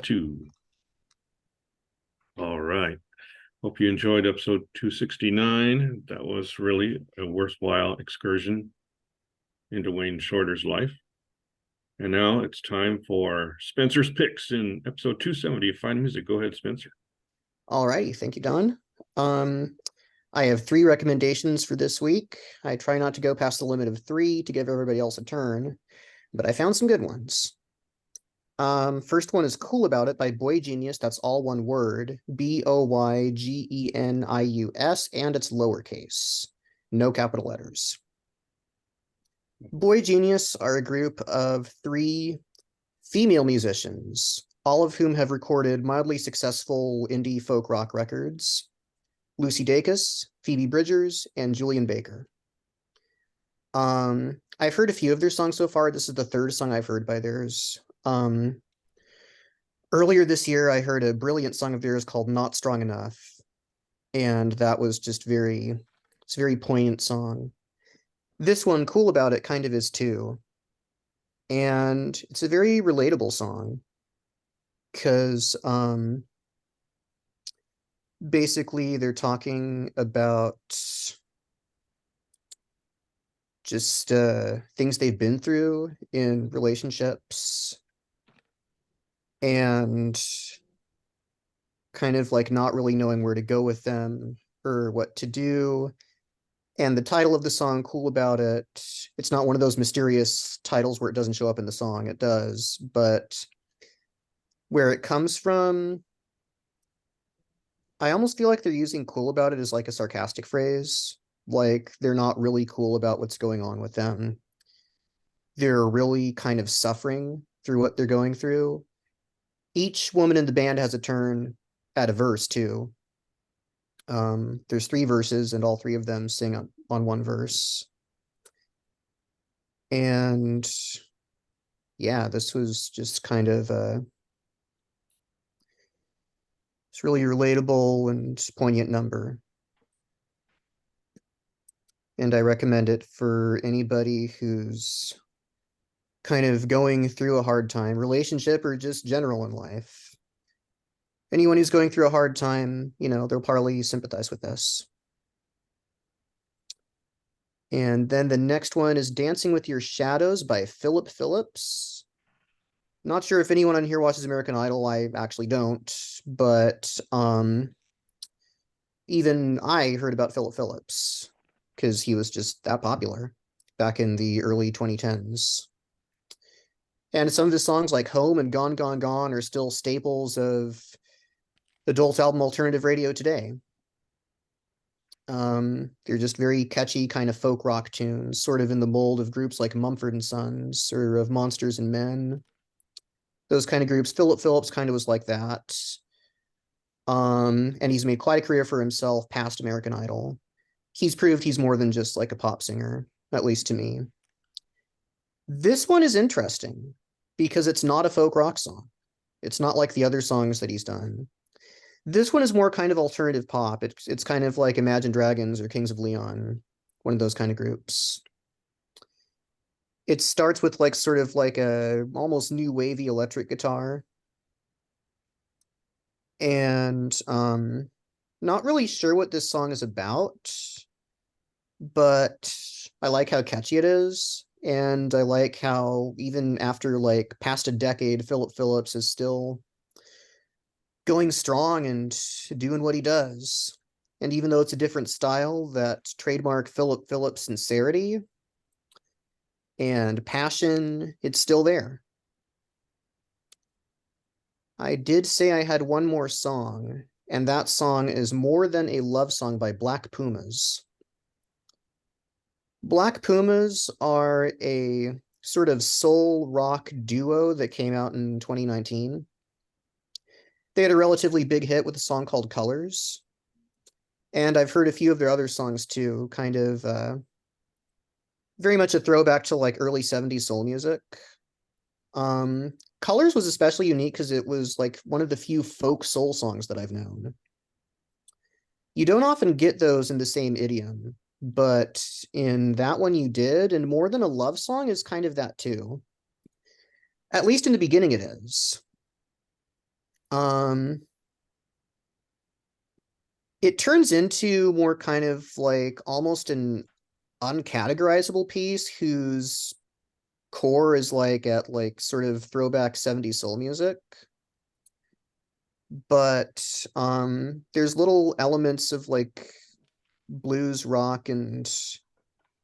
Two. All right. Hope you enjoyed episode 269. That was really a worthwhile excursion into Wayne Shorter's life. And now it's time for Spencer's picks in episode 270 of Fine Music. Go ahead, Spencer. All righty. Thank you, Don. I have 3 recommendations for this week. I try not to go past the limit of 3 to give everybody else a turn, but I found some good ones. First one is Cool About It by Boygenius. That's all one word, Boygenius, and it's lowercase, no capital letters. Boygenius are a group of 3 female musicians, all of whom have recorded mildly successful indie folk rock records. Lucy Dacus, Phoebe Bridgers, and Julian Baker. I've heard a few of their songs so far. This is the 3rd song I've heard by theirs. Earlier this year, I heard a brilliant song of theirs called Not Strong Enough. And that was just it's a very poignant song. This one, Cool About It, kind of is too. And it's a very relatable song. Because, basically, they're talking about just things they've been through in relationships and kind of like not really knowing where to go with them or what to do. And the title of the song, Cool About It, it's not one of those mysterious titles where it doesn't show up in the song. It does, but where it comes from, I almost feel like they're using cool about it as like a sarcastic phrase. Like they're not really cool about what's going on with them. They're really kind of suffering through what they're going through. Each woman in the band has a turn at a verse too. There's 3 verses and all 3 of them sing on one verse. And yeah, this was just kind of it's really relatable and poignant number. And I recommend it for anybody who's kind of going through a hard time, relationship or just general in life. Anyone who's going through a hard time, they'll probably sympathize with this. And then the next one is Dancing with Your Shadows by PHILLIP PHILLIPS. Not sure if anyone on here watches American Idol. I actually don't, but even I heard about Philip Phillips because he was just that popular back in the early 2010s. And some of his songs like Home and Gone, Gone, Gone are still staples of adult album alternative radio today. They're just very catchy kind of folk rock tunes, sort of in the mold of groups like Mumford & Sons or of Monsters and Men. Those kind of groups. Philip Phillips kind of was like that. And he's made quite a career for himself past American Idol. He's proved he's more than just like a pop singer, at least to me. This one is interesting because it's not a folk rock song. It's not like the other songs that he's done. This one is more kind of alternative pop. It's kind of like Imagine Dragons or Kings of Leon, one of those kind of groups. It starts with like sort of like a almost new wavy electric guitar. And not really sure what this song is about, but I like how catchy it is. And I like how even after like past a decade, Philip Phillips is still going strong and doing what he does. And even though it's a different style, that trademark Philip Phillips sincerity and passion, it's still there. I did say I had one more song, and that song is More Than a Love Song by Black Pumas. Black Pumas are a sort of soul rock duo that came out in 2019. They had a relatively big hit with a song called Colors. And I've heard a few of their other songs too, kind of very much a throwback to like early 70s soul music. Colors was especially unique because it was like one of the few folk soul songs that I've known. You don't often get those in the same idiom, but in that one you did, and More Than a Love Song is kind of that too. At least in the beginning it is. It turns into more kind of like almost an uncategorizable piece whose core is like at like sort of throwback 70s soul music. But there's little elements of like blues, rock, and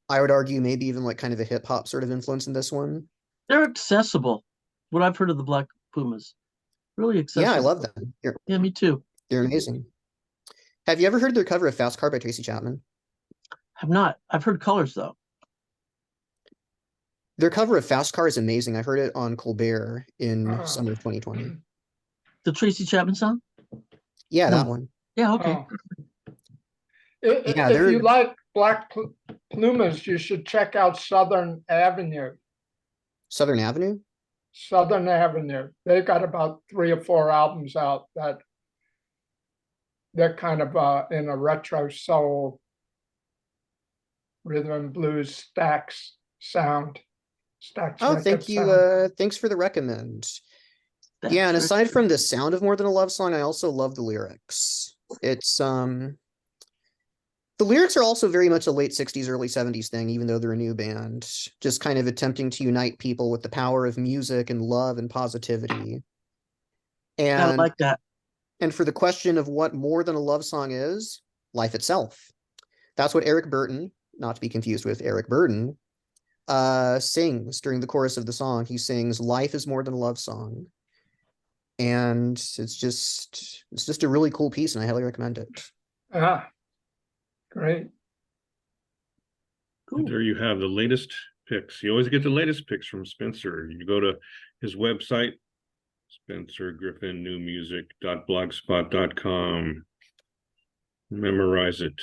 I would argue maybe even like kind of a hip hop sort of influence in this one. They're accessible. What I've heard of the Black Pumas, really Yeah, I accessible. love them. Yeah, me too. They're amazing. Have you ever heard their cover of Fast Car by Tracy Chapman? Have not. I've heard Colors though. Their cover of Fast Car is amazing. I heard it on Colbert in summer of 2020. The Tracy Chapman song? Yeah, No. that one. Yeah, okay. Yeah, If they're you like Black Pumas, you should check out Southern Avenue. Southern Avenue. Southern Avenue. They've got about 3 or 4 albums out that they're kind of in a retro soul rhythm and blues stacks sound. Stacks Oh, record thank you. sound. Thanks for the recommend. That's Yeah, and very aside true. from the sound of More Than a Love Song, I also love the lyrics. It's the lyrics are also very much a late 60s, early 70s thing, even though they're a new band. Just kind of attempting to unite people with the power of music and love and positivity. I And like that. and for the question of what More Than a Love Song is, life itself. That's what Eric Burton, not to be confused with Eric Burden, sings during the chorus of the song. He sings, "Life is more than a love song." And it's just a really cool piece, and I highly recommend it. Great. Cool. There you have the latest picks. You always get the latest picks from Spencer. You go to his website, spencergriffinnewmusic.blogspot.com. Memorize it.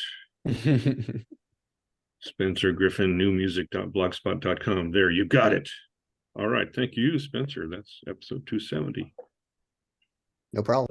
spencergriffinnewmusic.blogspot.com. There, you got it. All right. Thank you, Spencer. That's episode 270. No problem.